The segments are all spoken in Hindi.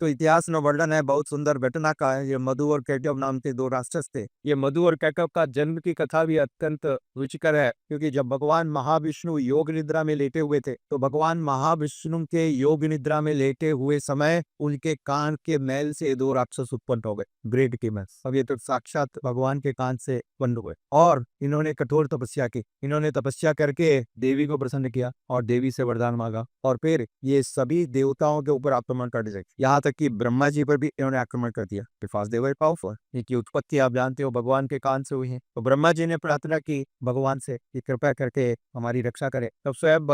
तो इतिहास में वर्णन है बहुत सुंदर घटना का है। ये मधु और कैटव नाम के दो राक्षस थे। ये मधु और कैटव का जन्म की कथा भी अत्यंत रुचिकर है, क्योंकि जब भगवान महाविष्णु योग निद्रा में लेटे हुए थे, तो भगवान महाविष्णु के योग निद्रा में लेटे हुए समय उनके कान के मैल से दो राक्षस उत्पन्न हो गए, ब्रेड के मैल। अब ये तो साक्षात भगवान के कान से उत्पन्न हुए और इन्होंने कठोर तपस्या की। इन्होंने तपस्या करके देवी को प्रसन्न किया और देवी से वरदान मांगा, और फिर ये सभी देवताओं के ऊपर आक्रमण करने लगे। यहाँ तक कि ब्रह्मा जी पर भी इन्होंने आक्रमण कर दिया, बिकॉज दे वर पावरफुल। इनकी उत्पत्ति आप जानते हो भगवान के कान से हुई है। तो ब्रह्मा जी ने प्रार्थना की भगवान से कि कृपा करके हमारी रक्षा करे। तब स्वयं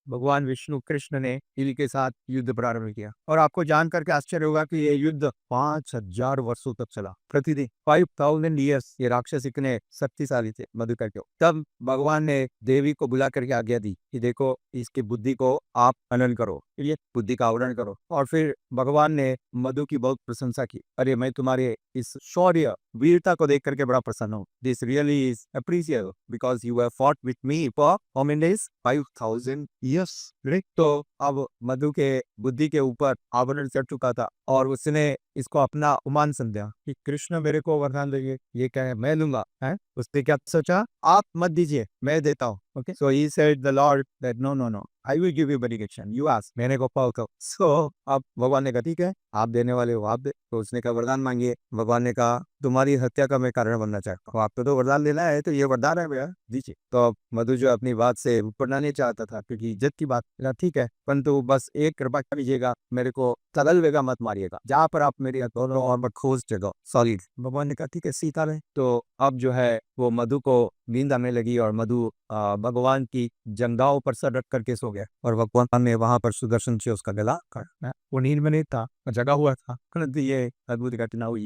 भगवान विष्णु कृष्ण ने इनके साथ युद्ध प्रारंभ किया, और आपको जान करके आश्चर्य होगा कि ये युद्ध 5000 वर्षों तक चला। प्रतिदिन 5000 ईयर्स ये राक्षस इतने शक्तिशाली थे मधु करके। तब भगवान ने देवी को बुला करके आज्ञा दी कि देखो इसकी बुद्धि को आप हनन करो, ये बुद्धि का आवरण करो। और फिर भगवान ने मधु की बहुत प्रशंसा की। अरे मैं तुम्हारे इस शौर्य वीरता को देख करके बड़ा प्रसन्न हूँ। This really is appreciable because you have fought with me for how many days 5000 years. तो अब मधु के बुद्धि के ऊपर आवरण चढ़ चुका था, और उसने इसको अपना उपमान समझा कि कृष्ण मेरे को वरदान देंगे, ये क्या है, मैं दूंगा। है उसने क्या सोचा, आप मत दीजिए मैं देता हूँ। Okay, so he said the lord that no no no, I will give you benediction, you ask, मैंने को पाओ कहो। सो अब भगवान ने कहा ठीक है, आप देने वाले हो आप दे। तो उसने कहा वरदान मांगिए। भगवान ने कहा तुम्हारी हत्या का मैं कारण बनना चाहता हूँ। आपको तो वरदान लेना है, तो ये वरदान है भैया, दीजिए। तो अब मधु जो अपनी बात से ऊपर नहीं चाहता था, क्योंकि इज्जत की बात, कहा, ठीक है, परंतु बस एक कृपा कीजिएगा, मेरे को तगल वेगा मत मारिएगा, जहाँ पर आप मेरी दोनों और मत खोज जगह सॉलिड। भगवान ने कहा ठीक है, सीता रहे। तो अब जो है वो मधु को नींद आने लगी, और मधु भगवान की जंघाओं पर सर रख करके सो गया, और भगवान ने वहां पर सुदर्शन से उसका गला काटा। वो नींद में नहीं था, जगा हुआ था। परंतु ये अद्भुत घटना हुई।